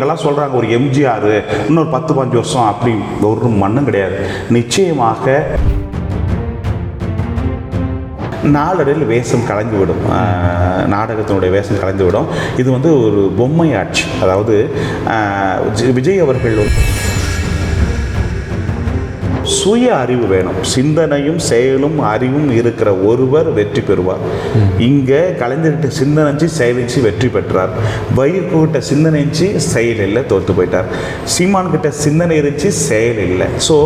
இவங்கெல்லாம் சொல்கிறாங்க ஒரு எம்ஜிஆர் இன்னொரு 10-15 வருஷம் அப்படி ஒரு மண்ணும் கிடையாது. நிச்சயமாக நாளடைவில் வேஷம் கலைந்துவிடும், நாடகத்தினுடைய வேஷம் கலைந்துவிடும். இது வந்து ஒரு பொம்மை ஆட்சி. அதாவது விஜய் அவர்கள் சுய அறிவு வேணும். சிந்தனையும் செயலும் அறிவும் இருக்கிற ஒருவர் வெற்றி பெறுவார். இங்கே கலைஞர்கிட்ட சிந்தனைச்சு செயலிச்சு வெற்றி பெற்றார். வைகோகிட்ட சிந்தனைச்சு செயல் இல்லை, தோற்று போயிட்டார். சீமான் கிட்ட சிந்தனை இருந்துச்சு, செயல் இல்லை. ஸோ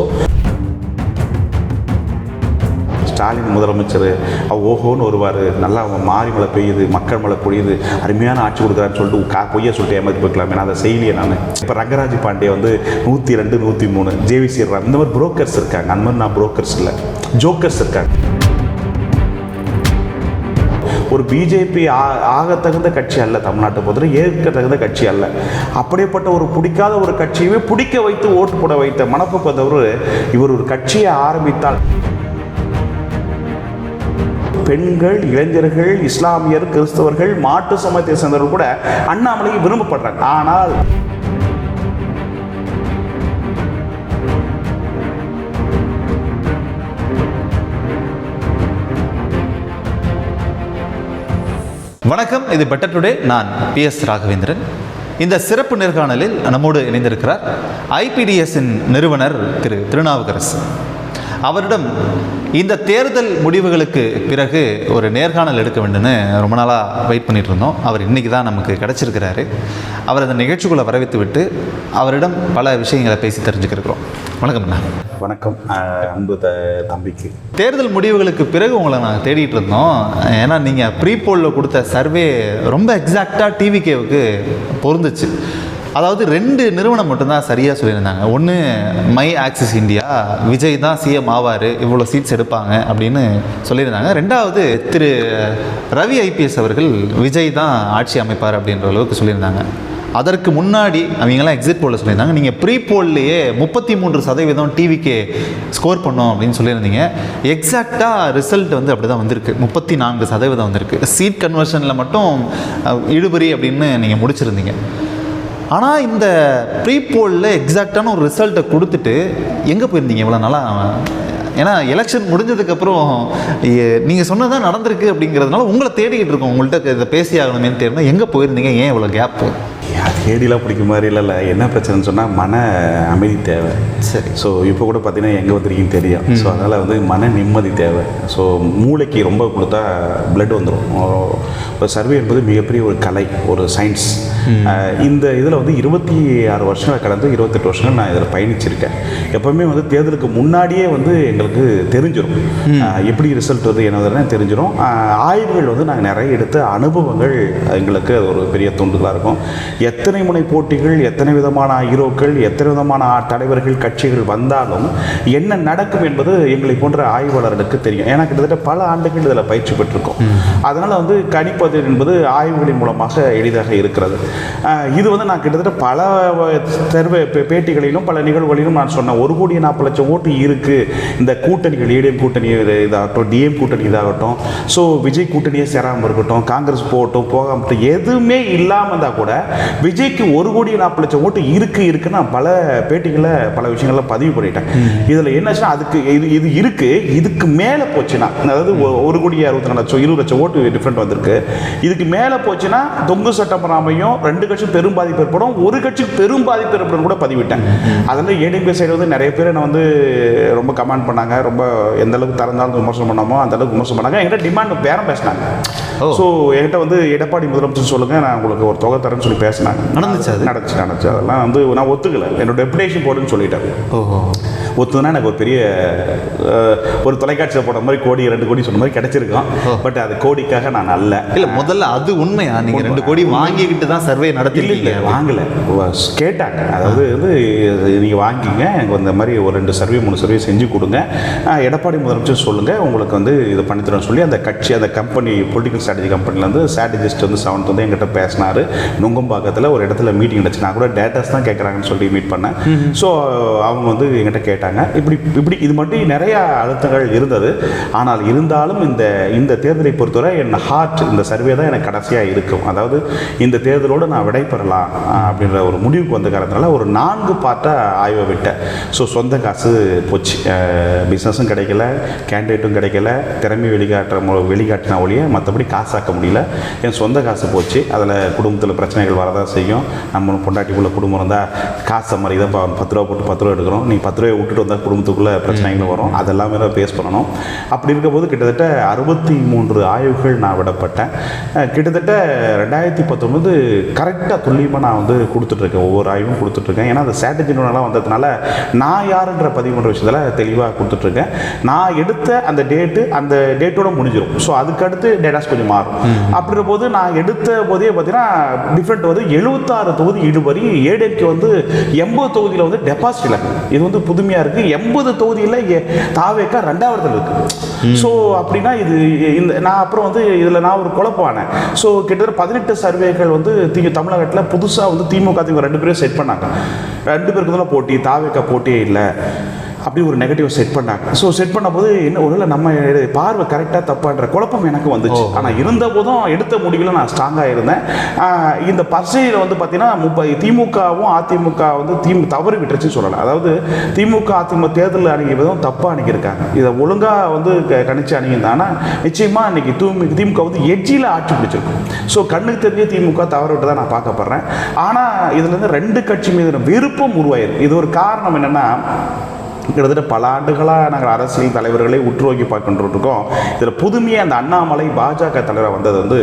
ஸ்டாலின் முதலமைச்சர் ஓஹோன்னு வருவார், நல்லா மாறி மழை பெய்யுது, மக்கள் மழை பொழியுது, அருமையான ஆட்சி கொடுக்குறான்னு சொல்லிட்டு பொய்யா சொல்லிட்டு ஏமாற்றி போய்க்கலாம். ஏன்னா அதை செய்யலையே நான். இப்போ ரங்கராஜ் பாண்டே வந்து 102, 103, ஜேவிசி ராம், இந்த மாதிரி புரோக்கர்ஸ் இருக்காங்க. அந்த மாதிரி நான் புரோக்கர்ஸ் இல்லை, ஜோக்கர்ஸ் இருக்காங்க. ஒரு பிஜேபி ஆகத்தகுந்த கட்சி அல்ல, தமிழ்நாட்டை பொறுத்தவரை ஏற்க தகுந்த கட்சி அல்ல. அப்படிப்பட்ட ஒரு பிடிக்காத ஒரு கட்சியவே பிடிக்க வைத்து ஓட்டு போட வைத்த மனப்பக்குவத்தவர் இவர் ஒரு கட்சியை ஆரம்பித்தால் பெண்கள், இளைஞர்கள், இஸ்லாமியர், கிறிஸ்தவர்கள், மாட்டு சமயத்தை சேர்ந்தவர்கள் கூட அண்ணாமலையை விரும்பப்படுறாங்க. ஆனால் வணக்கம், இது பெட்டர் டுடே. நான் PS ராகவேந்திரன். இந்த சிறப்பு நேர்காணலில் நம்மோடு இணைந்திருக்கிறார் IPDSின் நிறுவனர் திரு திருநாவுக்கரசு. அவரிடம் இந்த தேர்தல் முடிவுகளுக்கு பிறகு ஒரு நேர்காணல் எடுக்க வேண்டும்னு ரொம்ப நாளாக வெயிட் பண்ணிட்டு இருந்தோம். அவர் இன்றைக்கி தான் நமக்கு கிடச்சிருக்கிறாரு. அவர் அந்த நிகழ்ச்சிக்குள்ளே வரவேற்று விட்டு அவரிடம் பல விஷயங்களை பேசி தெரிஞ்சுக்கிறோம். வணக்கம் அண்ணா. வணக்கம் அன்பு தம்பிக்கு. தேர்தல் முடிவுகளுக்கு பிறகு உங்களை நாங்கள் தேடிட்டு இருந்தோம். ஏன்னா நீங்கள் ப்ரீபோலில் கொடுத்த சர்வே ரொம்ப எக்ஸாக்டாக டிவிகேவுக்கு பொருந்துச்சு. அதாவது 2 நிறுவனம் மட்டும்தான் சரியாக சொல்லியிருந்தாங்க. ஒன்று மை ஆக்சிஸ் இந்தியா, விஜய் தான் சிஎம் ஆவார், இவ்வளோ சீட்ஸ் எடுப்பாங்க அப்படின்னு சொல்லியிருந்தாங்க. 2வது திரு ரவி IPS அவர்கள் விஜய் தான் ஆட்சி அமைப்பார் அப்படின்ற அளவுக்கு சொல்லியிருந்தாங்க. அதற்கு முன்னாடி அவங்கெல்லாம் எக்ஸிட் போலில் சொல்லியிருந்தாங்க. நீங்கள் ப்ரீ போல்லையே 33% டிவிக்கே ஸ்கோர் பண்ணோம் அப்படின்னு சொல்லியிருந்தீங்க. எக்ஸாக்டாக ரிசல்ட் வந்து அப்படி தான் வந்திருக்கு, 34% வந்திருக்கு. சீட் கன்வர்ஷனில் மட்டும் இழுபறி அப்படின்னு நீங்கள் முடிச்சிருந்தீங்க. ஆனால் இந்த ப்ரீ போலில் எக்ஸாக்டான ஒரு ரிசல்ட்டை கொடுத்துட்டு எங்கே போயிருந்தீங்க இவ்வளோ நாளாக? ஏன்னா எலெக்ஷன் முடிஞ்சதுக்கப்புறம் நீங்கள் சொன்னதான் நடந்திருக்கு அப்படிங்கிறதுனால உங்களை தேடிக்கிட்டு இருக்கோம். உங்கள்கிட்ட இதை பேசி ஆகணுமேனு தெரியும். எங்கே போயிருந்தீங்க? ஏன் இவ்வளோ கேப்பு? தேடிலாம் பிடிக்க மாதிரி இல்லை. என்ன பிரச்சனைன்னு சொன்னால் மன அமைதி தேவை. சரி. ஸோ இப்போ கூட பார்த்தீங்கன்னா எங்கே வந்திருக்கீங்கன்னு தெரியும். ஸோ அதனால் வந்து மன நிம்மதி தேவை. ஸோ மூளைக்கு ரொம்ப கொடுத்தா பிளட் வந்துடும். இப்போ சர்வே என்பது மிகப்பெரிய ஒரு கலை, ஒரு சயின்ஸ். இந்த இதில் வந்து 26 வருஷங்கள் கடந்து 28 வருஷங்கள் நான் இதில் பயணிச்சிருக்கேன். எப்போவுமே வந்து தேர்தலுக்கு முன்னாடியே வந்து எங்களுக்கு தெரிஞ்சிடும் எப்படி ரிசல்ட் வந்து என்னதுன்னு தெரிஞ்சிடும். ஆய்வுகள் வந்து நாங்கள் நிறைய எடுத்த அனுபவங்கள் எங்களுக்கு அது ஒரு பெரிய தூண்டுதலாக இருக்கும். எத்தனை முனை போட்டிகள், எத்தனை விதமான ஹீரோக்கள், எத்தனை விதமான தலைவர்கள், கட்சிகள் வந்தாலும் என்ன நடக்கும் என்பது எங்களை போன்ற ஆய்வாளர்களுக்கு தெரியும். ஏன்னா கிட்டத்தட்ட பல ஆண்டுகள் இதில் பயிற்சி பெற்றிருக்கோம். அதனால் வந்து கணிப்பது என்பது ஆய்வுகளின் மூலமாக எளிதாக இருக்கிறது. இது வந்து நான் கிட்டத்தட்ட பல பேட்டிகளிலும் பல நிகழ்வுகளிலும் நான் சொன்னேன். 1,40,00,000 ஓட்டு இருக்குது இந்த கூட்டணிகள், ஏடிஎம் கூட்டணி இதாகட்டும், டிஎம் கூட்டணி இதாகட்டும், ஸோ விஜய் கூட்டணியே சேராமல் இருக்கட்டும், காங்கிரஸ் போகட்டும், போகாமட்டும், எதுவுமே இல்லாமல் இருந்தால் கூட விஜய்க்கு 1,40,00,000 ஓட்டு இருக்குன்னு நான் பல பேட்டிகளில் பல விஷயங்கள்ல பதிவு பண்ணிட்டேன். இதில் என்னாச்சுன்னா அதுக்கு இது இருக்கு, இதுக்கு மேலே போச்சுன்னா, அதாவது 1,64,00,000 20,00,000 ஓட்டு டிஃப்ரெண்ட் வந்திருக்கு. இதுக்கு மேலே போச்சுன்னா தொங்கு சட்டமன்றமையும் 2 கட்சி பெரும் பாதிப்பு ஏற்படும், ஒரு கட்சிக்கு பெரும் பாதிப்பு ஏற்படும் கூட பதிவிட்டேன். அதில் ஏடிஎம்கே சைடு வந்து நிறைய பேர் என்னை வந்து ரொம்ப கமெண்ட் பண்ணாங்க. ரொம்ப எந்த அளவுக்கு திறந்தாலும் விமர்சனம் பண்ணாமோ அந்த அளவுக்கு விமர்சனம் பண்ணாங்க. என்கிட்ட டிமாண்ட் பேரம் பேசினாங்க. ஸோ என்கிட்ட வந்து எடப்பாடி முதலமைச்சர் சொல்லுங்கள், நான் உங்களுக்கு ஒரு தொகை தரேன்னு சொல்லி பேசினாங்க. நடந்துச்சு. அதெல்லாம் வந்து நான் ஒத்துக்கலை. என்னோட டெபுடேஷன் போடுன்னு சொல்லிட்டேன். ஒத்துனா எனக்கு ஒரு பெரிய ஒரு தொலைக்காட்சியில் போட்ட மாதிரி 1 கோடி 2 கோடி சொன்ன மாதிரி கிடைச்சிருக்கோம். பட் அது கோடிக்காக நான் அல்ல. இல்லை, முதல்ல அது உண்மையா? நீங்கள் 2 கோடி வாங்கிக்கிட்டு தான் சர்வே நடத்தி? இல்லை, வாங்கலை, கேட்டாங்க. அதாவது வந்து நீங்கள் வாங்கிங்க, எனக்கு இந்த மாதிரி ஒரு 2 சர்வே 3 சர்வே செஞ்சு கொடுங்க, எடப்பாடி முதலமைச்சர் சொல்லுங்கள், உங்களுக்கு வந்து இதை பண்ணித்தரேன்னு சொல்லி அந்த கட்சி, அந்த கம்பெனி, பொலிட்டிக்கல் ஸ்ட்ராட்டஜி கம்பெனிலேருந்து ஸ்ட்ராட்டஜிஸ்ட் வந்து 7th வந்து என்கிட்ட பேசினார். நுங்கம்பாக்கத்தில் ஒரு இடத்துல மீட்டிங் நடந்துச்சு. நான் கூட டேட்டாஸ் தான் கேட்குறாங்கன்னு சொல்லி மீட் பண்ணேன். ஸோ அவங்க வந்து என்கிட்ட கேட்டாங்க. இப்படி இது மட்டும் நிறைய அழுத்தங்கள் இருந்தது. ஆனால் இருந்தாலும் இந்த தேர்தலை பொறுத்தவரை என் ஹார்ட், இந்த சர்வே தான் எனக்கு கடைசியாக இருக்கும். அதாவது இந்த தேர்தலோடு நான் விடைபெறலாம் அப்படின்ற ஒரு முடிவுக்கு வந்த காரணத்தினால ஒரு 4 பார்ட்டாக ஆய்வை விட்டேன். ஸோ சொந்த காசு போச்சு, பிஸ்னஸும் கிடைக்கல, கேண்டிடேட்டும் கிடைக்கல, திறமை வெளிக்காட்டின ஒழிய மற்றபடி காசாக்க முடியல. என் சொந்த காசு போச்சு. அதில் குடும்பத்தில் பிரச்சனைகள் வரதான் செய்யும். நம்ம பொண்டாட்டிக்குள்ளே குடும்பம் இருந்தால் காசை மாதிரி தான் 10 ரூபா போட்டு 10 ரூபா எடுக்கிறோம். நீ 10 ரூபாய் விட்டுட்டு வந்தால் குடும்பத்துக்குள்ளே பிரச்சனைகள் வரும். அதெல்லாம் வேறு ஃபேஸ் பண்ணணும். அப்படி இருக்கும்போது கிட்டத்தட்ட 63 ஆய்வுகள் நான் விடப்பட்டேன். கிட்டத்தட்ட 2019 கரெக்டாக துல்லியமாக நான் வந்து கொடுத்துட்ருக்கேன். ஒவ்வொரு ஆய்வும் கொடுத்துட்ருக்கேன். ஏன்னா அந்த ஸ்ட்ராட்டஜினாலாம் வந்ததுனால நான் யாருன்ற பதிவு பண்ணுற விஷயத்தில் தெளிவாக கொடுத்துட்ருக்கேன். நான் எடுத்த அந்த அந்த டேட்டோட முடிஞ்சிடும். ஸோ அதுக்கடுத்து டேட்டாஸ் கொஞ்சம் மாறும். அப்படின்ற போது நான் எடுத்த போதே பார்த்தீங்கன்னா டிஃப்ரெண்ட் வந்து 76 தொகுதி இடுபறி, ஏடிஎம்கே வந்து 80 தொகுதியில் வந்து டெபாசிட் இலக்கு. இது வந்து புதுமையாக இருக்குது. 80 தொகுதியில் தாவேக்கா 2வது இருக்குது. ஸோ அப்படின்னா இது நான் அப்புறம் வந்து இதில் நான் ஒரு குழப்பானேன். ஸோ கிட்டத்தட்ட 18 சர்வேகள் வந்து தமிழகத்தில் புதுசாக வந்து திமுக 2 பேரும் செட் பண்ணாங்க. 2 பேருக்கு தான் போட்டி, தாவேக்கா போட்டியே இல்லை அப்படி ஒரு நெகட்டிவ் செட் பண்ணாங்க. ஸோ செட் பண்ண போது என்ன ஒருவேளை நம்ம பார்வை கரெக்டாக தப்பான்ற குழப்பம் எனக்கு வந்துச்சு. ஆனால் இருந்த போதும் எடுத்த முடிவில் நான் ஸ்ட்ராங்காக இருந்தேன். இந்த பர்சையில் வந்து பார்த்தீங்கன்னா திமுகவும் அதிமுக வந்து தவறு விட்டுருச்சு சொல்லலாம். அதாவது திமுக அதிமுக தேர்தலில் அணுகியதும் தப்பாக அணுகியிருக்காங்க. இதை ஒழுங்காக வந்து கணிச்சு அணுகியிருந்தாங்கன்னா நிச்சயமாக இன்றைக்கி திமுக வந்து எட்ஜியில் ஆட்சி பிடிச்சிருக்கும். ஸோ கண்ணுக்கு தெரிஞ்ச திமுக தவறு விட்டு தான் நான் பார்க்கப்படுறேன். ஆனால் இதுலேருந்து 2 கட்சி மீது விருப்பம் உருவாயிருக்கு. இது ஒரு காரணம் என்னென்னா, கிட்டத்தட்ட பல ஆண்டுகளாக நாங்கள் அரசியல் தலைவர்களை உற்றுநோக்கி பார்க்கின்றோம். இதில் புதுமையாக அந்த அண்ணாமலை பாஜக தலைவராக வந்தது வந்து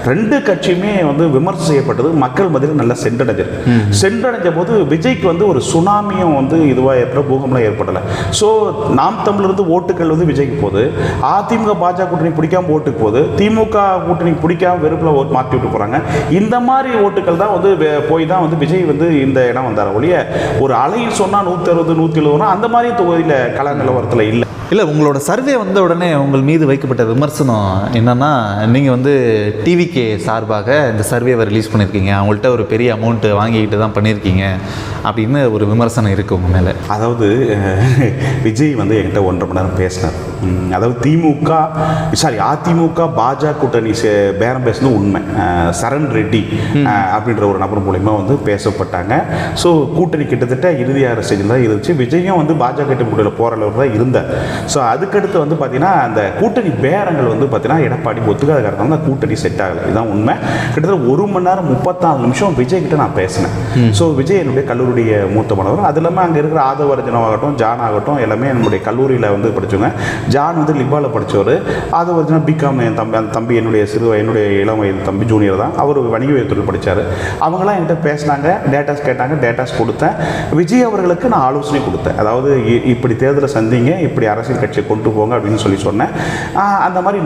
2 கட்சியுமே வந்து விமர்சனம் செய்யப்பட்டது. மக்கள் மத்தியில் நல்லா சென்றடைஞ்ச போது விஜய்க்கு வந்து ஒரு சுனாமியும் வந்து இதுவாக பூகம்பம் ஏற்படலை. ஸோ நாம் தமிழிலிருந்து ஓட்டுகள் வந்து விஜய்க்கு போகுது. அதிமுக பாஜக கூட்டணி பிடிக்காம ஓட்டுக்கு போகுது. திமுக கூட்டணி பிடிக்காம வெறுப்பில் ஓட்டு மாற்றி விட்டு போகிறாங்க. இந்த மாதிரி ஓட்டுகள் தான் வந்து போய் தான் வந்து விஜய் வந்து இந்த இடம் வந்தார் ஒழிய ஒரு அலையில் சொன்னால் 160 170 அந்த மாதிரி தொகுதியில் கள நிலவரத்தில் இல்லை. உங்களோட சர்வே வந்த உடனே உங்கள் மீது வைக்கப்பட்ட விமர்சனம் என்னன்னா, நீங்கள் வந்து டிவிகே சார்பாக இந்த சர்வேவை ரிலீஸ் பண்ணியிருக்கீங்க, அவங்கள்ட்ட ஒரு பெரிய அமௌண்ட்டு வாங்கிக்கிட்டு தான் பண்ணியிருக்கீங்க அப்படின்னு ஒரு விமர்சனம் இருக்குது உங்கள் மேலே. அதாவது விஜய் வந்து என்கிட்ட 1.5 மணி நேரம் பேசினார். அதாவது அதிமுக பாஜக கூட்டணி பேரம் பேசுனது உண்மை. சரண் ரெட்டி அப்படின்ற ஒரு நபர் மூலமா வந்து பேசப்பட்டாங்க. ஸோ கூட்டணி கிட்டத்தட்ட இறுதியாக ஸ்டேஜில் தான் இருந்துச்சு. விஜயும் வந்து பாஜக கூட்டணியில் போகிற அளவுக்கு தான் இருந்தார். ஸோ அதுக்கடுத்து வந்து பார்த்தீங்கன்னா அந்த கூட்டணி பேரங்கள் வந்து பார்த்தீங்கன்னா எடப்பாடி ஒத்துக்காத காரணம் தான் கூட்டணி செட் ஆகலை. இதுதான் உண்மை. கிட்டத்தட்ட 1 மணி நேரம் 34 நிமிஷம் விஜய் கிட்ட நான் பேசினேன். ஸோ விஜய் என்னுடைய கல்லூரிய மூத்த மாணவர். அது இல்லாமல் அங்கே இருக்கிற ஆதவர்ஜனாகட்டும் ஜான் ஆகட்டும் எல்லாமே என்னுடைய கல்லூரியில் வந்து படித்தவங்க. ஜான் வந்து லிபாவில் படித்தவர். ஆதவர்ஜனா பிகாம் என் தம்பி, அந்த தம்பி என்னுடைய இளம் வயது தம்பி ஜூனியர் தான். அவர் வணிகவியல் படித்தார். அவங்களாம் என்கிட்ட பேசினாங்க, டேட்டாஸ் கேட்டாங்க, டேட்டாஸ் கொடுத்தேன். விஜய் அவர்களுக்கு நான் ஆலோசனை கொடுத்தேன். அதாவது இப்படி தேர்தலை சந்திங்க, இப்படி அரசியல் கட்சியை கொண்டு போங்க அப்படின்னு சொன்னேன். அந்த மாதிரி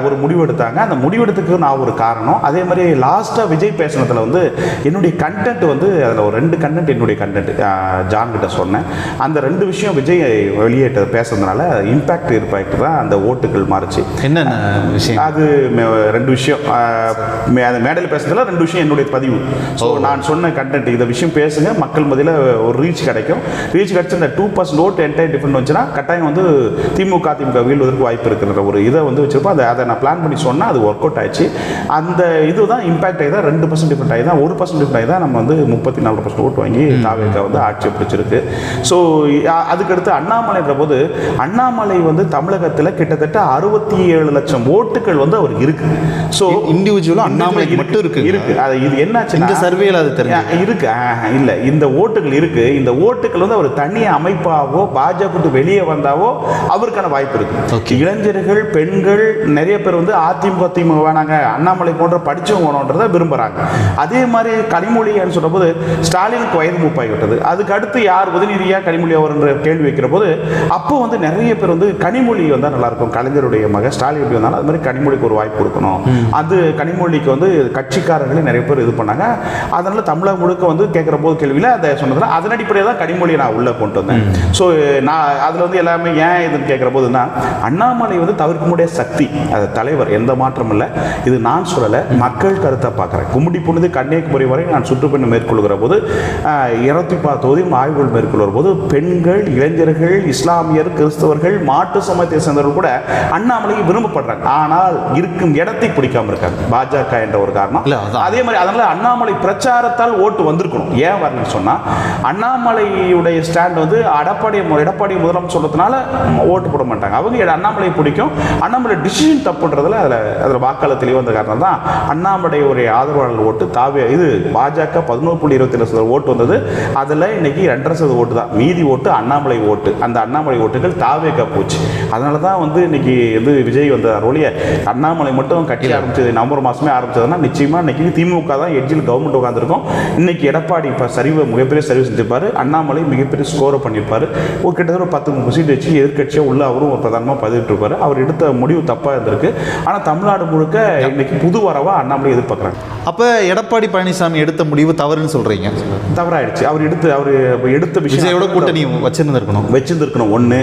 ஒரு முடிவு எடுத்தாங்க. அந்த முடிவெடுத்துக்கு நான் ஒரு காரணம். அதே மாதிரி லாஸ்ட்டாக விஜய் பேசினதில் வந்து என்னுடைய கண்டென்ட் வந்து அதில் ஒரு 2 கண்டென்ட் என்னுடைய கண்டென்ட் ஜான் கிட்ட சொன்னேன். அந்த 2 விஷயம் விஜய் வெளியேற்ற பேசுறதுனால இம்பாக்ட் தான் அந்த ஓட்டுகள் மாறுச்சு. என்னென்ன விஷயம்? அது 2 விஷயம். அந்த மேடையில் பேசுறதுல 2 விஷயம் என்னுடைய பதிவு. ஸோ நான் சொன்ன கண்டென்ட் இந்த விஷயம் பேசுங்க, மக்கள் மத்தியில் ஒரு ரீச் கிடைக்கும். ரீச் கிடைச்ச இந்த 2% ஓட்டு என்டையர் டிஃபரெண்ட் வந்துச்சுன்னா கட்டாயம் வந்து திமுக வீழ்வதற்கு வாய்ப்பு இருக்கிற ஒரு இதை வந்து வச்சிருப்போம். அதை நான் பிளான் பண்ணி சொன்னால் அது ஒர்க் அவுட் ஆயிடுச்சு. அந்த இதுதான் இம்பாக்ட் ஆகி தான் 2% டிஃபரெண்ட் ஆகி தான் 1% டிஃபரெண்ட் ஆகி தான் நம்ம வந்து 34% ஓட்டு வாங்கி தாவேக்கா வந்து ஆட்சியை பிடிச்சிருக்கு. ஸோ அதுக்கடுத்து அண்ணாமலைன்ற போது அண்ணாமலை வந்து தமிழகத்தில் கிட்டத்தட்ட 67 லட்சம் ஓட்டுகள் வந்து அவருக்கு இருக்கு. ஸோ இண்டிவிஜுவலாக அண்ணாமலை மட்டும் இருக்கு. அது இது என்னாச்சு இந்த சர்வேல அது இருக்கு இல்லை, இந்த ஓட்டுகள் இருக்கு. இந்த ஓட்டுகள் வந்து அவர் தனி அமைப்பாவோ பாஜக வெளியே வந்தாவோ அவருக்கான வாய்ப்பு இருக்கு. இளைஞர்கள், பெண்கள் நிறைய பேர் வந்து அதிமுக வேணாங்க, அண்ணாமலை போன்ற படிச்சவங்க வேணுன்றதை விரும்புறாங்க. அதே மாதிரி கனிமொழின்னு சொல்ற போது ஸ்டாலினுக்கு வயது 30 விட்டது. அதுக்கு அடுத்து யார் உதயநிதியா கனிமொழி அவர்ன்ற கேள்வி வைக்கிற போது அப்போ வந்து நிறைய பேர் வந்து கனிமொழி வந்தா நல்லா இருக்கும், கலைஞருடைய மக ஸ்டாலின் எப்படி வந்தாலும் அது மாதிரி கனிமொழிக்கு ஒரு வாய்ப்பு கொடுக்கணும். அது கனிமொழிக்கு வந்து கட்சிக்காரர்களே நிறைய பேர் இது பண்ணாங்க. அதனால தமிழகம் முழுக்க வந்து கேட்கிற போது கேள்வியில் அதை சொன்னதுல அதன் அடிப்படையில் தான் கனிமொழியை நான் உள்ள கொண்டு வந்தேன். ஸோ நான் அதில் வந்து எல்லாமே ஏன் இதுன்னு கேட்குற போதுன்னா அண்ணாமலை வந்து தவிர்க்க முடியாத சக்தி, அது தலைவர், எந்த மாற்றம் இல்லை. இது நான் சொல்லலை, மக்கள் கருத்தை பார்க்குறேன். கும்மிடி புனிது கன்னியாகுமரி வரை நான் சுற்றுப்பயணம் மேற்கொள்கிற போது 210 தொகுதியும் ஆய்வுகள் மேற்கொள்கிற போது பெண்கள், இளைஞர்கள், இஸ்லாமியர், கிறிஸ்தவர்கள், மாட்டு சமய சமயத்தை சேர்ந்தவர்கள் கூட அண்ணாமலை விரும்பப்படுறாங்க. ஆனால் இருக்கும் இடத்தை பிடிக்காம இருக்காங்க பாஜக என்ற ஒரு காரணம். அதே மாதிரி அதனால அண்ணாமலை பிரச்சாரத்தால் ஓட்டு வந்திருக்கணும். ஏன் வரலன்னு சொன்னா அண்ணாமலையுடைய ஸ்டாண்ட் வந்து எடப்பாடி முதலமைச்சர் சொல்றதுனால ஓட்டு போட மாட்டாங்க. அவங்க அண்ணாமலை பிடிக்கும். அண்ணாமலை டிசிஷன் தப்புன்றதுல அதில் வாக்காளர் தெளிவு வந்த காரணம் தான் அண்ணாமலையுடைய ஆதரவாளர் ஓட்டு இது பாஜக 11.27% ஓட்டு வந்தது. அதில் இன்னைக்கு 2.5% ஓட்டு தான். மீதி ஓட்டு அண்ணாமலை ஓட்டு. அந்த அண்ணாமலை ஓட்டுகள் தாவேக்கா போச்சு. அதனால தான் வந்து இன்னைக்கு விஜய் வந்தார் ஒழிய அண்ணாமலை மட்டும் கட்சி ஆரம்பிச்சது நவம்பர் மாசமே ஆரம்பிச்சதுன்னா நிச்சயமா இன்னைக்கு திமுக தான் எட்ஜில் கவர்மெண்ட் உட்காந்துருக்கும். இன்னைக்கு எடப்பாடி இப்போ மிகப்பெரிய சரிவு செஞ்சிருப்பாரு. அண்ணாமலை மிகப்பெரிய ஸ்கோரை பண்ணியிருப்பாரு. ஒரு கிட்டத்தட்ட ஒரு 10-30 சீட் வச்சு எதிர்கட்சியாக உள்ள அவரும் ஒரு பிரதானமாக பதிவிட்டு இருப்பாரு. அவர் எடுத்த முடிவு தப்பாக இருந்திருக்கு. ஆனால் தமிழ்நாடு முழுக்க இன்னைக்கு புது வரவா அண்ணாமலை எதிர்பார்க்குறாங்க. அப்போ எடப்பாடி பழனிசாமி எடுத்த முடிவு தவறுன்னு சொல்றீங்க? தவறாயிடுச்சு. அவர் எடுத்த விஷயம் கூட்டணி வச்சிருந்திருக்கணும். ஒன்று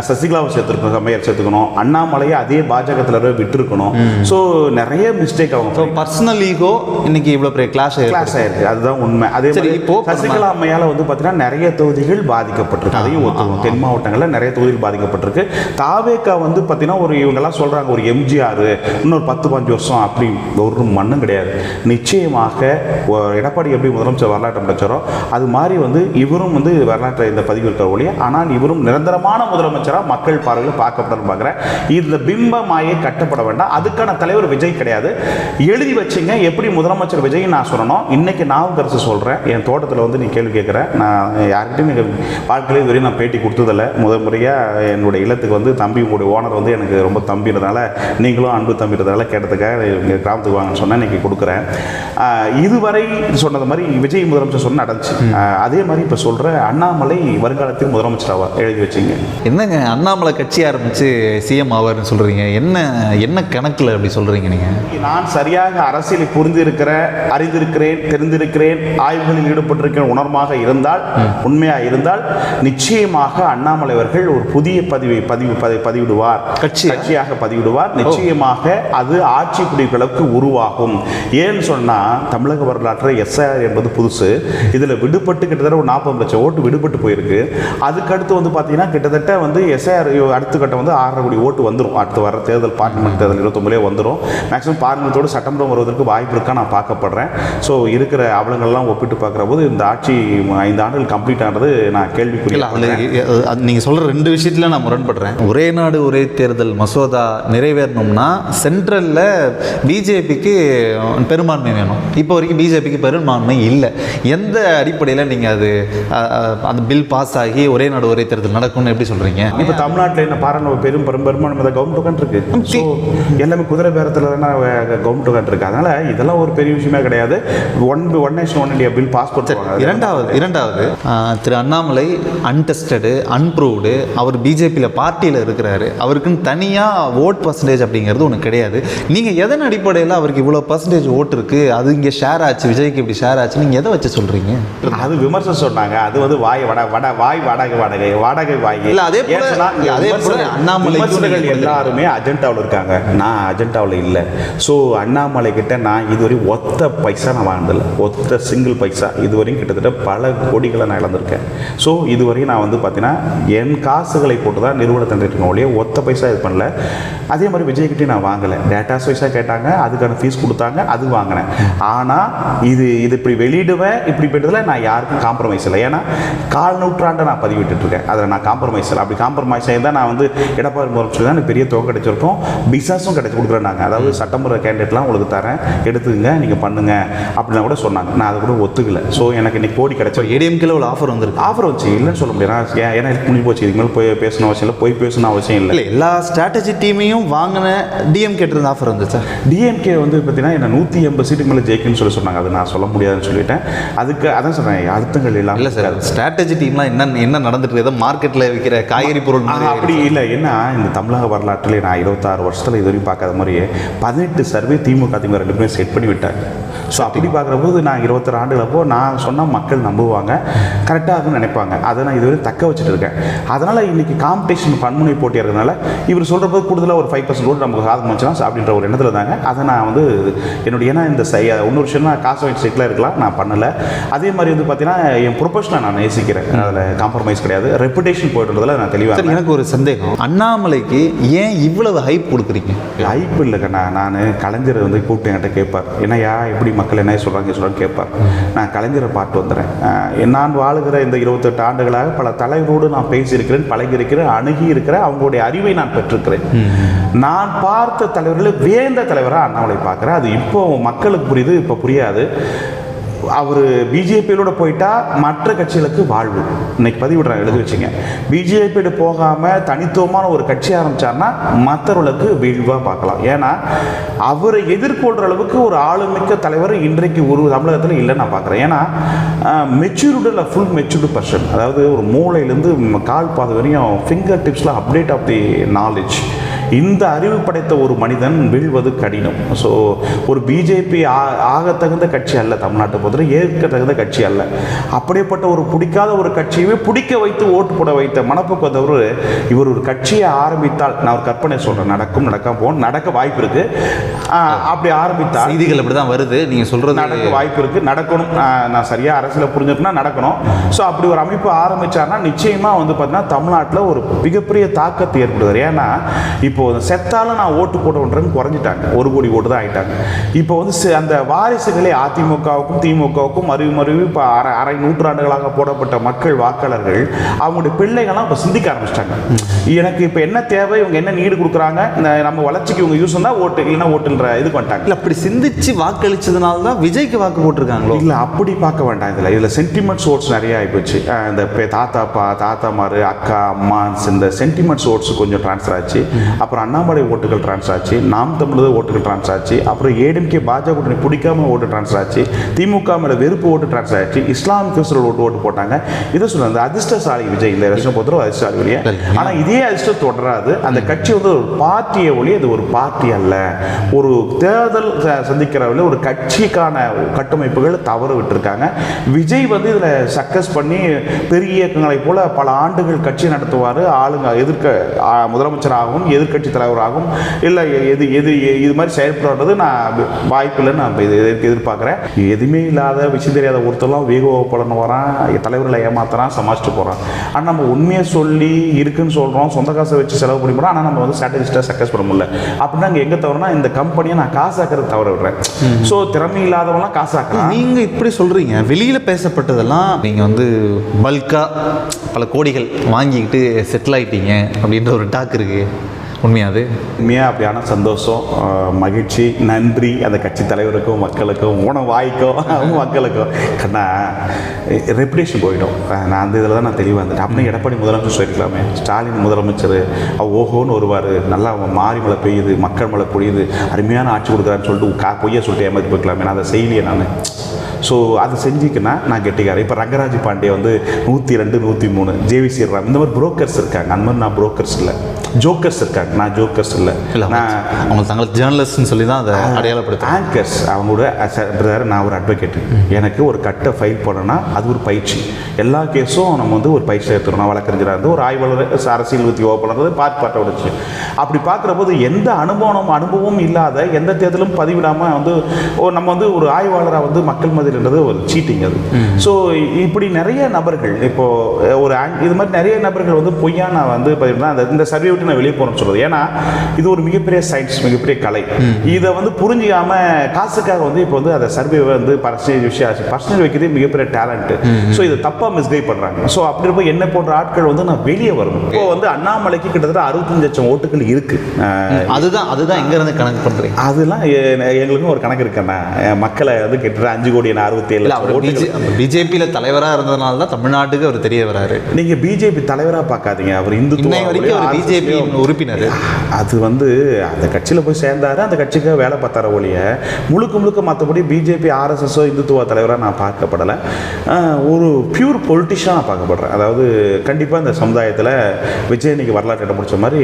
சசிகலாவை சேர்த்துருக்கணும், சமையல் சேர்த்துக்கணும். அண்ணாமலையை அதே பாஜகத்தில் விட்டுருக்கணும். ஸோ நிறைய மிஸ்டேக் அவங்க பர்சனல் ஈகோ இன்னைக்கு இவ்வளோ பெரிய கிளாஸ் ஆயிருக்கு. அதுதான் உண்மை. அதே மாதிரி இப்போ சசிகலா அம்மையால் வந்து பார்த்தீங்கன்னா நிறைய தொகுதிகள் பாதிக்கப்பட்டிருக்கு. அதையும் ஒத்துக்கணும். தென் மாவட்டங்களில் நிறைய தொகுதிகள் பாதிக்கப்பட்டிருக்கு. தாவேக்கா வந்து பார்த்தீங்கன்னா இவங்கெல்லாம் சொல்றாங்க ஒரு எம்ஜிஆர் இன்னொரு 10-15 வருஷம் அப்படி ஒரு மண்ணும் கிடையாது. நிச்சயமாக எடப்பாடி எப்படி முதலமைச்சர் வரலாற்று அமைச்சரோ அது மாதிரி வந்து இவரும் வந்து வரலாற்றை இந்த பதிவு இருக்கிற ஒழிய, ஆனால் இவரும் நிரந்தரமான முதலமைச்சராக மக்கள் பார்வையில் பார்க்கப்படணும் பார்க்குறேன். இந்த பிம்ப மாயை கட்டப்பட வேண்டாம். அதுக்கான தலைவர் விஜய் கிடையாது. எழுதி வச்சுங்க எப்படி முதலமைச்சர் விஜய் நான் சொல்லணும். இன்னைக்கு நான் கருத்து சொல்கிறேன். என் தோட்டத்தில் வந்து நீ கேள்வி கேட்குற, நான் யார்கிட்டையும் எங்கள் வாழ்க்கையிலே இதுவரையும் நான் பேட்டி கொடுத்ததில்லை. முறையாக என்னுடைய இல்லத்துக்கு வந்து தம்பி உங்களுடைய ஓனர் வந்து எனக்கு ரொம்ப தம்பின்றதால நீங்களும் அன்பு தம்பின்றதால கேட்டதுக்காக எங்கள் கிராமத்துக்கு வாங்கன்னு சொன்னால் இன்றைக்கி கொடுக்குறேன். இதுவரை சொன்னது மாதிரி விஜய் முதலமைச்சர் சொன்ன நடந்துச்சு. அதே மாதிரி இப்போ சொல்கிற அண்ணாமலை வருங்காலத்தில் முதலமைச்சராக எழுதி வச்சிங்க. என்னங்க அண்ணாமலை கட்சி ஆரம்பித்து சிஎம் ஆவார்னு சொல்கிறீங்க? என்ன கணக்கில் அப்படி சொல்கிறீங்க நீங்கள்? நான் சரியாக அரசியலை அறிந்திருக்கிறேன், தெரிந்திருக்கிறேன், ஆய்வுகளில் ஈடுபட்டிருக்கிற உணர்வாக இருந்தால், உண்மையாக இருந்தால் நிச்சயமாக அண்ணாமலை அவர்கள் ஒரு புதிய பதிவிடுவார், கட்சியாக பதிவிடுவார். நிச்சயமாக அது ஆட்சி பிடிப்புகளுக்கு உருவாகும். ஏன்னு சொன்னால் தமிழக வரலாற்றில் எஸ்ஐஆர் என்பது புதுசு. இதில் விடுபட்டு கிட்டத்தட்ட ஒரு 40 லட்சம் ஓட்டு விடுபட்டு போயிருக்கு. அதுக்கடுத்து வந்து பார்த்தீங்கன்னா கிட்டத்தட்ட வந்து எஸ்ஐஆர் அடுத்த கட்டம் வந்து 6.5 கோடி ஓட்டு வந்துடும். அடுத்து வர தேர்தல் பார்லிமெண்ட் தேர்தல் 29 வந்துடும். மேக்ஸிமம் பார்லிமெண்ட்டோடு சட்டமன்றம் வருவதற்கு வாய்ப்பு இருக்கா நான் பார்க்கப்படுறேன். ஸோ இருக்கிற அவலங்கள்லாம் ஒப்பிட்டு பார்க்குற போது இந்த ஆட்சி 5 ஆண்டுகள் கம்ப்ளீட் ஆனது நான் கேள்விக்குரிய. நீங்கள் சொல்கிற 2 விஷயத்தில் நான் முரண்படுறேன். ஒரே நாடு ஒரே தேர்தல் மசோதா நிறைவேறணும்னா சென்ட்ரலில் பிஜேபிக்கு பெரும்பான்மை வேணும். இப்போ வரைக்கும் பிஜேபிக்கு பெரும்பான்மை இல்லை. எந்த அடிப்படையில் நீங்கள் அந்த பில் பாஸ் ஆகி ஒரே நாடு ஒரே தேர்தல் நடக்கும்னு எப்படி சொல்கிறீங்க? இப்போ தமிழ்நாட்டில் என்ன பாருங்க பெரும்பான்மை கவர்மெண்ட் உட்காந்துருக்கு. ஸோ எல்லாமே குதிரை பேரத்தில் கவர்மெண்ட் உட்காந்துருக்கு. அதனால் இதெல்லாம் ஒரு பெரிய விஷயமே கிடையாது. One nation one India bill pass பண்ணுவாங்க. இரண்டாவது திரு அண்ணாமலை அன்டெஸ்டடு அன்ப்ரூவ்டு. அவர் பிஜேபியில் பார்ட்டியில் இருக்கிறாரு. அவருக்குன்னு தனியாக ஓட் பர்சன்டேஜ் அப்படிங்கிறது ஒன்று கிடையாது. நீங்கள் எதன் அடிப்படையில் அவருக்கு இவ்வளோ பர்சன்டேஜ் ஓட்டு இருக்குது, அது இங்கே ஷேர் ஆச்சு, விஜய்க்கு இப்படி ஷேர் ஆச்சு, நீங்கள் எதை வச்சு சொல்கிறீங்க? அது விமர்சனம் சொன்னாங்க. அது வந்து வாய் வாடகை வாய் இல்லை. அதே போல அண்ணாமலை எல்லாருமே அஜெண்டாவில் இருக்காங்க. நான் அஜெண்டாவில் இல்லை. ஸோ அண்ணாமலை கிட்ட நான் இதுவரை ஒத்த பைசா நான் வாழ்ந்ததில்லை. ஒத்த சிங்கிள் பைசா இதுவரையும் கிட்டத்தட்ட பல கோடிகளை நான் இழந்திருக்கேன். ஸோ இதுவரையும் நான் வந்து பார்த்தீங்கன்னா என் காசுகளை போட்டு தான் நிறுவனத்தை இருக்கேன் ஒழிய ஒத்த பைசா இது பண்ணல. அதே மாதிரி விஜய்கிட்டே நான் வாங்கலை. டேட்டாஸ் வைஸாக கேட்டாங்க, அதுக்கான ஃபீஸ் கொடுத்தாங்க, அது வாங்கினேன். ஆனால் இது இப்படி வெளியிடுவேன் இப்படி போய்ட்டதில் நான் யாருக்கும் காம்ப்ரமைஸ் இல்லை. ஏன்னா 4 நூற்றாண்டை நான் பதிவிட்டுருக்கேன். அதில் நான் காம்ப்ரமைஸ் இல்லை. அப்படி காம்ப்ரமைஸ் ஆகியிருந்தால் நான் வந்து எடப்பாடி முதலமைச்சர் தான் எனக்கு பெரிய தொகை கிடைச்சிருக்கோம். பிஸ்னஸும் கிடைச்சி கொடுக்குறேன். நாங்கள் அதாவது சட்டமுறை கேண்டிடேட்லாம் உங்களுக்கு தரேன், எடுத்துங்க, நீங்கள் பண்ணுங்க அப்படின்னா கூட சொன்னாங்க. நான் அதை கூட ஒத்துக்கல. ஸோ எனக்கு இன்னைக்கு கோடி கிடைச்சோம். ஏடிஎம்கேல ஒரு ஆஃபர் வந்துருக்கு. ஆஃபர் வச்சு இல்லைன்னு சொல்ல முடியாது. ஏன்னா முடிஞ்சு போச்சு. இதுக்கு மேலே போய் பேசணும் அவசியம் இல்லை, போய் பேசணும் அவசியம் இல்லை. எல்லா ஸ்ட்ராட்டஜி டீமையும் வாங்கின டிஎம்கே இருந்து ஆஃபர் வந்துச்சு. டிஎம்கே வந்து பார்த்தீங்கன்னா என்ன 180 சீட்டுக்கு மேலே ஜெயிக்குன்னு சொன்னாங்க. அது நான் சொல்ல முடியாதுன்னு சொல்லிட்டேன். அதுக்கு அதான் சொல்கிறேன், அர்த்தங்கள் எல்லாம் இல்லை சார். ஸ்ட்ராட்டஜி டீம்லாம் என்ன நடந்துட்டு ஏதோ மார்க்கெட்டில் விற்கிற காய்கறி பொருள் அப்படி இல்லை. ஏன்னா இந்த தமிழக வரலாற்றிலே நான் 26 வருஷத்தில் இதுவரையும் பார்க்காத மாதிரியே 18 சர்வே திமுக 2 பேரும் செட் பண்ணி விட்டாங்க. ஸோ அப்படி பார்க்குற போது நான் 26 ஆண்டுகளப்போ நான் சொன்னால் மக்கள் நம்புவாங்க, கரெக்டாக நினைப்பாங்க. அதை நான் இதுவரை தக்க வச்சுட்டு இருக்கேன். அதனால் இன்றைக்கி காம்படிஷன் பன்முனை போட்டியாக இருக்கிறதுனால இவர் சொல்கிற போது கூடுதலாக ஒரு 5% ஓட்டு நமக்கு சாதகம் வச்சுலாம் அப்படின்ற ஒரு எண்ணத்தில் தாங்க. அதை நான் வந்து என்னுடைய ஏன்னா இந்த இன்னொரு விஷயம் நான் காசு வாங்கி சைக்கிளாக இருக்கலாம், நான் பண்ணலை. அதே மாதிரி வந்து பார்த்தீங்கன்னா என் ப்ரொஃபஷனை நான் நேசிக்கிறேன். அதில் காம்ப்ரமைஸ் கிடையாது. ரெப்புடேஷன் போய்ட்டுறதுல நான் தெளிவாக. எனக்கு ஒரு சந்தேகம். சந்தேகம். அண்ணாமலைக்கு ஏன் இவ்வளவு ஹைப் கொடுக்குறீங்க? ஹைப் இல்லைக்கண்ணா. நான் கலைஞரை வந்து கூப்பிட்டு என்கிட்ட கேட்பார், என்னையா எப்படி மக்கள் என்ன சொல்கிறாங்க கேட்பார். நான் கலைஞரை பார்த்து வந்துடுறேன். நான் வாழுகிற இந்த 28 ஆண்டுகளாக பல தலைவரோடு நான் பேசியிருக்கிறேன், பழகியிருக்கிறேன், அணுகி இருக்கிறேன், அவங்களுடைய அறிவை நான் பெற்றிருக்கிறேன். நான் பார்த்த தலைவர்களை வேந்த தலைவராக அண்ணாமலை பார்க்குறேன். அது இப்போ மக்களுக்கு புரியுது, இப்போ புரியாது. அவர் பிஜேபியோட போயிட்டா மற்ற கட்சிகளுக்கு வாழ்வு. இன்னைக்கு பதிவிடுறேன், எழுதி வச்சுங்க. பிஜேபியோட போகாமல் தனித்துவமான ஒரு கட்சி ஆரம்பித்தார்னா மற்றவர்களுக்கு வீழ்வாக பார்க்கலாம். ஏன்னா அவரை எதிர்கொள்கிற அளவுக்கு ஒரு ஆளுமிக்க தலைவர் இன்றைக்கு ஒரு தமிழகத்தில் இல்லைன்னு நான் பார்க்குறேன். ஏன்னா மெச்சூர்டு இல்லை, ஃபுல் மெச்சூர்டு பர்சன். அதாவது ஒரு மூளையிலேருந்து கால் பாதை வரையும் ஃபிங்கர் டிப்ஸில் அப்டேட் ஆஃப் தி நாலேஜ். இந்த அறிவு படைத்த ஒரு மனிதன் வீழ்வது கடினம். ஸோ ஒரு பிஜேபி ஆகத்தகுந்த கட்சி அல்ல, தமிழ்நாட்டை பொறுத்தவரை ஏற்க தகுந்த கட்சி அல்ல. அப்படிப்பட்ட ஒரு பிடிக்காத ஒரு கட்சியவே பிடிக்க வைத்து ஓட்டு போட வைத்த மனப்பக்குவத்தவர் இவர் ஒரு கட்சியை ஆரம்பித்தால், நான் ஒரு கற்பனை சொல்கிறேன், நடக்காம போகணும், நடக்க வாய்ப்பு இருக்குது. அப்படி ஆரம்பித்தால் செய்திகள் அப்படி தான் வருது, நீங்கள் சொல்கிறது நடக்க வாய்ப்பு இருக்குது, நடக்கணும். நான் சரியாக அரசியலை புரிஞ்சுக்கணும்னா நடக்கணும். ஸோ அப்படி ஒரு அமைப்பு ஆரம்பித்தார்னா நிச்சயமாக வந்து பார்த்தீங்கன்னா தமிழ்நாட்டில் ஒரு மிகப்பெரிய தாக்கத்தை ஏற்படுவார். ஏன்னா இப்போ செத்தாலும் நான் ஓட்டு போட்டவன்றன்னு குறைஞ்சிட்டாங்க, 1 கோடி ஓட்டு தான் ஆகிட்டாங்க. இப்போ வந்து அந்த வாரிசுகளே அதிமுகவுக்கும் திமுகவுக்கும் மறுவி இப்போ அரை நூற்றாண்டுகளாக போடப்பட்ட மக்கள் வாக்காளர்கள் அவங்களுடைய பிள்ளைகள்லாம் இப்போ சிந்திக்க ஆரம்பிச்சிட்டாங்க. எனக்கு இப்போ என்ன தேவை, இவங்க என்ன நீடு கொடுக்குறாங்க, நம்ம வளர்ச்சிக்கு இவங்க யூஸ் தான் ஓட்டு, இல்லைன்னா ஓட்டுன்ற இதுக்கு வந்துட்டாங்க. இல்லை அப்படி சிந்திச்சு வாக்களிச்சதுனால தான் விஜய்க்கு வாக்கு போட்டிருக்காங்களோ? இல்லை அப்படி பார்க்க வேண்டாம். இதில் சென்டிமெண்ட்ஸ் ஓட்ஸ் நிறைய ஆகிப்போச்சு. இந்த தாத்தாமாரு, அக்கா, அம்மா, இந்த சென்டிமெண்ட்ஸ் ஓட்ஸ் கொஞ்சம் ட்ரான்ஸ்ஃபர் ஆச்சு. அப்புறம் அண்ணாமலை ஓட்டுகள் ட்ரான்ஸ்ஃபர் ஆச்சு, நாம் தமிழர் ஓட்டுகள் ட்ரான்ஸ்ஃபர் ஆச்சு. அப்புறம் ஏடிஎம்கே பாஜக கூட்டணி பிடிக்காம ஓட்டு ட்ரான்ஸ்ஃபர் ஆச்சு, திமுக மேலே வெறுப்பு ஓட்டு ட்ரான்ஸ்ஃபர் ஆச்சு, இஸ்லாமிக் கிறிஸ்தவர்கள் ஓட்டு போட்டாங்க. இதை சொல்லுவாங்க அதிர்ஷ்டசாலி விஜய். இந்த வருஷம் பொறுத்தவரை அதிர்ஷ்டசாலி வழியே. ஆனால் இதே அதிர்ஷ்டம் தொடராது. அந்த கட்சி வந்து ஒரு பார்ட்டியை ஒளி, அது ஒரு பார்ட்டி அல்ல. ஒரு தேர்தல் சந்திக்கிறவர்கள் ஒரு கட்சிக்கான கட்டமைப்புகள் தவறு விட்டுருக்காங்க. விஜய் வந்து இதில் சக்சஸ் பண்ணி பெரிய இயக்கங்களை போல பல ஆண்டுகள் கட்சி நடத்துவார். ஆளுங்க முதலமைச்சராகவும் எதிர்கட்சி தலைவராகவும் இல்லை இது மாதிரி செயல்படுறது நான் வாய்ப்பில்லைன்னு நான் எதிர்பார்க்குறேன். எதுவுமே இல்லாத விஷயம் தெரியாத ஒருத்தரெல்லாம் வேகப்படணும் வரான், தலைவர்களை ஏமாத்துறான், சமாளிச்சுட்டு போகிறான். ஆனால் நம்ம உண்மையை சொல்லி இருக்குன்னு சொல்கிறோம், சொந்த காசை வச்சு செலவு பண்ணி போகிறோம். ஆனால் நம்ம வந்து ஸ்ட்ராட்டஜிஸ்டாக சக்ஸஸ் பண்ண முடியல. அப்படின்னா அங்கே எங்கே தவறுனா இந்த கம்பெனியை நான் காசாக்கிறது தவற விடுறேன். ஸோ திறமை இல்லாதவங்களாம் காசாக்கலாம். நீங்கள் இப்படி சொல்கிறீங்க, வெளியில் பேசப்பட்டதெல்லாம் நீங்கள் வந்து பல்காக பல கோடிகள் வாங்கிக்கிட்டு செட்டில் ஆகிட்டீங்க அப்படின்ற ஒரு டாக் இருக்குது. உண்மையாது? உண்மையாக அப்படியான சந்தோஷம், மகிழ்ச்சி, நன்றி அந்த கட்சி தலைவருக்கும் மக்களுக்கும் வாய்க்கும் மக்களுக்கும். கண்ணா ரெப்புடேஷன் போயிடும். நான் அந்த இதில் தான் நான் தெளிவாக இருந்தேன். அப்படின்னா எடப்பாடி முதலமைச்சர் சொல்லிக்கலாமே, ஸ்டாலின் முதலமைச்சர் ஓஹோன்னு வருவார், நல்லா மாறி மழை பெய்யுது, மக்கள் மழை பொழியுது, அருமையான ஆட்சி கொடுக்குறான்னு சொல்லிட்டு பொய்யா சொல்லிட்டு ஏமாற்றி போய்க்கலாமே. நான் அதை செய்யலையே நான். ஸோ அதை செஞ்சுக்கினா நான் கெட்டிக்காரன். இப்போ ரங்கராஜ் பாண்டே வந்து 102, 103, ஜேவிசி ராம், இந்த மாதிரி புரோக்கர்ஸ் இருக்காங்க. அந்த மாதிரி நான் புரோக்கர்ஸ் இல்லை, ஜோக்கர்ஸ் இருக்காங்க. நான் ஜோக்கர்ஸ் இல்லை. நான் அவங்க தங்களுக்கு ஜேர்னலிஸ்ட்னு சொல்லி தான் அதை அடையாளப்படுத்த ஆங்கர்ஸ். அவங்களோட பிரதர் நான் ஒரு அட்வொகேட்டு, எனக்கு ஒரு கட்டை ஃபைல் பண்ணணும்னா அது ஒரு பயிற்சி. எல்லா கேஸும் நம்ம வந்து ஒரு பயிற்சி எடுத்துக்கணும். நான் வழக்கறிஞராக இருந்து ஒரு ஆய்வாளர், அரசியல் ஊற்றி பண்ணுறது பாட்டை உடைச்சு அப்படி பார்க்குற போது எந்த அனுபவம் இல்லாத எந்த தேர்தலும் பதிவிடாமல் வந்து நம்ம வந்து ஒரு ஆய்வாளராக வந்து மக்கள் மதில்ன்றது ஒரு சீட்டிங் அது. ஸோ இப்படி நிறைய நபர்கள் இப்போது ஒரு இது மாதிரி நிறைய நபர்கள் வந்து பொய்யா நான் வந்து பதிவிடா இந்த சர்வே விட்டு நான் வெளியே போகிறேன்னு சொல்கிறது. ஏன்னா இது ஒரு மிகப்பெரிய சயின்ஸ், மிகப்பெரிய கலை. இதை வந்து புரிஞ்சிக்காமல் காசுக்காக வந்து இப்போ வந்து அதை சர்வே வந்து பர்சன்டேஜ் வைக்கிறதே மிகப்பெரிய டேலண்ட்டு. ஸோ இதை தப்பாக மிஸ்கைட் பண்ணுறாங்க. ஸோ அப்படி இருப்போம் என்ன போன்ற ஆட்கள் வந்து நான் வெளியே வரணும். இப்போ வந்து அண்ணாமலைக்கு கிட்டத்தட்ட 65 லட்சம் ஓட்டுகள் இருக்கு. அதுதான் எங்க இருந்து கணக்கு பண்றீங்க? அதெல்லாம் எங்களுக்கும் ஒரு கணக்கு இருக்குண்ணா. மக்களை வந்து கிட்டத்தட்ட 5 கோடி 67 லட்சம். பிஜேபியில் தலைவராக இருந்ததுனால தான் தமிழ்நாட்டுக்கு அவர் தெரிய வராரு. நீங்க பிஜேபி தலைவராக பார்க்காதீங்க, அவர் இந்துத்துவ வரைக்கும் பிஜேபி உறுப்பினர். அது வந்து அந்த கட்சியில் போய் சேர்ந்தாரு, அந்த கட்சிக்கு வேலை பார்த்தார ஒழிய முழுக்க மற்றபடி பிஜேபி ஆர்எஸ்எஸோ இந்துத்துவ தலைவராக நான் பார்க்கப்படலை. ஒரு பியூர் பொலிட்டிஷியனாக நான் பார்க்கப்படுறேன். அதாவது கண்டிப்பாக இந்த சமுதாயத்தில் விஜய் இன்னைக்கு வரலாற்று இடம் பிடிச்ச மாதிரி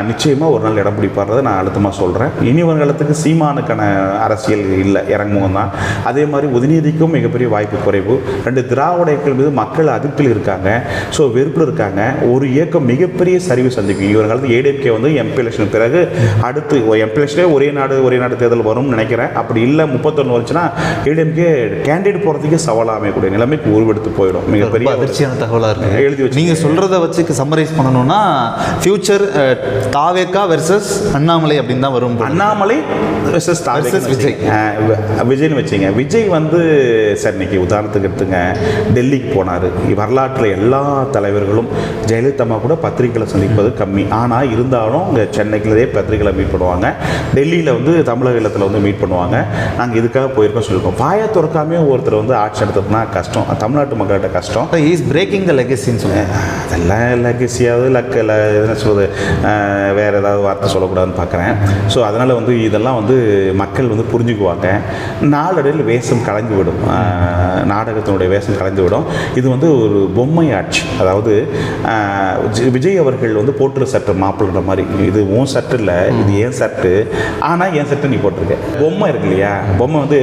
நிச்சயமாக ஒரு நாள் இடம் பிடிப்பார்றதை நான் அழுத்தமாக சொல்கிறேன். இனி வருங்காலத்துக்கு சீமானுக்கான அரசியல் இல்லை, இறங்குமுகம் தான். அதே மாதிரி உதயநிதிக்கும் மிகப்பெரிய வாய்ப்பு குறைவு. 2 திராவிட இயக்கங்கள் மீது மக்கள் அதிருப்தியில் இருக்காங்க. ஸோ வெறுப்பில் இருக்காங்க. ஒரு இயக்கம் மிகப்பெரிய சரிவு சந்திக்கும். இவர்களுக்கு ஏடிஎம்கே ஏடிஎம்கே வந்து எம்பி எலெக்ஷன் பிறகு அடுத்து எம்பி எலெக்ஷனே ஒரே நாடு தேர்தல் வரும்னு நினைக்கிறேன். அப்படி இல்லை 31 வந்துச்சுன்னா ஏடிஎம்கே கேண்டிடேட் போகிறதுக்கே சவாலாக அமையக்கூடிய நிலைமைக்கு உருவெடுத்து போயிடும். மிகப்பெரிய அதிர்ச்சியான தகவலாக இருக்குது. எழுதி வச்சு நீங்கள் சொல்கிறத வச்சு சம்மரைஸ் பண்ணணும்னா ஃபியூச்சர் தாவேகா வெர்சஸ் அண்ணாமலை அப்படின்னு தான் வரும். அண்ணாமலை வெர்சஸ் விஜய். விஜய்னு வச்சிங்க. விஜய் வந்து சார் இன்னைக்கு உதாரணத்துக்கு எடுத்துங்க, டெல்லிக்கு போனார். வரலாற்றில் எல்லா தலைவர்களும் ஜெயலலிதா கூட பத்திரிகைகளை சந்திப்பது கம்மி. ஆனால் இருந்தாலும் இங்கே சென்னைக்குள்ளதே பத்திரிகைகளை மீட் பண்ணுவாங்க, டெல்லியில் வந்து தமிழக இல்லத்தில் வந்து மீட் பண்ணுவாங்க. நாங்கள் இதுக்காக போயிருக்கோம் சொல்லியிருக்கோம். வாயை திறக்காமே ஒருத்தர் வந்து ஆட்சி எடுத்ததுனா கஷ்டம், தமிழ்நாட்டு மக்கள்கிட்ட கஷ்டம். இஸ் பிரேக்கிங் த லெகசின்னு சொல்லுவேன். அதெல்லாம் லெகசியாவது என்ன சொல்வது, வேறு ஏதாவது வார்த்தை சொல்லக்கூடாதுன்னு பார்க்குறேன். ஸோ அதனால் வந்து இதெல்லாம் வந்து மக்கள் வந்து புரிஞ்சுக்குவாங்க. நாளடைவில் வேஷம் கலைந்து விடும், நாடகத்தினுடைய வேஷம் கலைந்து விடும். இது வந்து ஒரு பொம்மை ஆட்சி. அதாவது விஜய் அவர்கள் வந்து போட்டுற சட்டை மாப்பிள்ளைன்ற மாதிரி, இது உன் சட்டு இல்லை, இது ஏன் சட்டு, ஆனால் என் சட்டை நீ போட்டிருக்க. பொம்மை இருக்கு இல்லையா, பொம்மை வந்து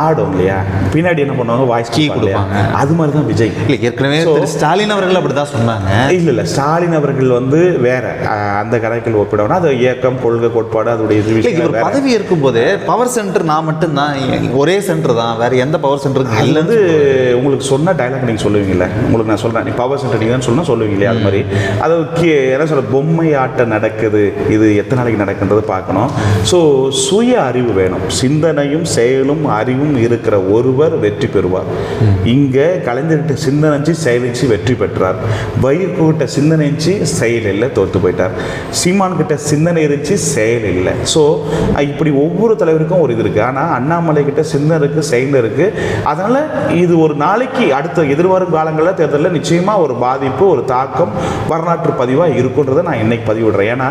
ஆடும் இல்லையா, பின்னாடி என்ன பண்ணுவாங்க, வாய்ஸ் கீ கொடுப்பாங்க. அது மாதிரி தான் விஜய். இல்லை ஏற்கனவே ஸ்டாலின் அவர்கள் அப்படி தான் சொன்னாங்க. இல்லை ஸ்டாலின் அவர்கள் வந்து வேற அந்த கணக்கில் ஒப்பிடணும். அது இயக்கம், கொள்கை, கோட்பாடு, அதோடைய இது பதவி இருக்கும்போது பவர் சென்டர் நான் மட்டும்தான், ஒரே சென்டர் தான், வேற எந்த பவர் சென்டருக்கு அதில் வந்து உங்களுக்கு சொன்ன டைலாக் நீங்கள் சொல்லுவீங்கல்ல, உங்களுக்கு நான் சொல்கிறேன், நீ பவர் சென்டர் நீங்கள் தான் சொல்லுவீங்க இல்லையா, அது மாதிரி அது என்ன சொல்ல, பொம்மை ஆட்டம் நடக்குது. இது எத்தனை நாளைக்கு நடக்குன்றது பார்க்கணும். ஸோ சுய அறிவு வேணும். சிந்தனையும் செயலும் அறிவும் இருக்கிற ஒருவர் வெற்றி பெறுவார். இங்கே கலைஞர்கிட்ட சிந்தனைச்சு செயலிச்சு வெற்றி பெற்றார். வைகோகிட்ட சிந்தனைச்சு செயல் இல்லை, தோற்று போயிட்டார். சீமான் கிட்ட சிந்தனை இருந்துச்சு, செயல் இல்லை. ஸோ இப்படி ஒவ்வொரு தலைவருக்கும் ஒரு இது இருக்குது. ஆனால் அண்ணாமலை கிட்ட சிந்தனை இருக்குது, செயல் இருக்குது. அதனால் இது ஒரு நாளைக்கு அடுத்த எதிர்வரும் காலங்களில் தேர்தலில் நிச்சயமாக ஒரு பாதிப்பு, ஒரு தாக்கம், வரலாற்று பதிவாக இருக்குன்றதை நான் இன்னைக்கு பதிவிடுறேன். ஏன்னா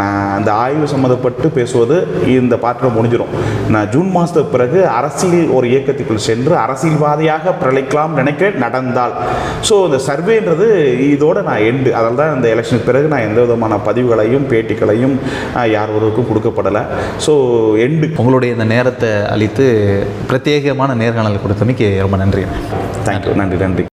நான் அந்த ஆய்வு சம்மந்தப்பட்டு பேசுவது இந்த பாட்டில் முடிஞ்சிடும். நான் ஜூன் மாதத்துக்கு பிறகு அரசியல் ஒரு இயக்கத்துக்குள் சென்று அரசியல்வாதியாக பிரளைக்கலாம் நினைக்கிறேன், நடந்தால். ஸோ இந்த சர்வேன்றது இதோட நான் எண்டு. அதனால தான் இந்த எலெக்ஷனுக்கு பிறகு நான் எந்த விதமான பதிவுகளையும் பேட்டிகளையும் யார் ஒருவருக்கும் கொடுக்கப்படலை. So end. உங்களுடைய இந்த நேரத்தை அளித்து பிரத்யேகமான நேர்காணல் கொடுத்தமைக்கு ரொம்ப நன்றி. தேங்க்யூ. நன்றி.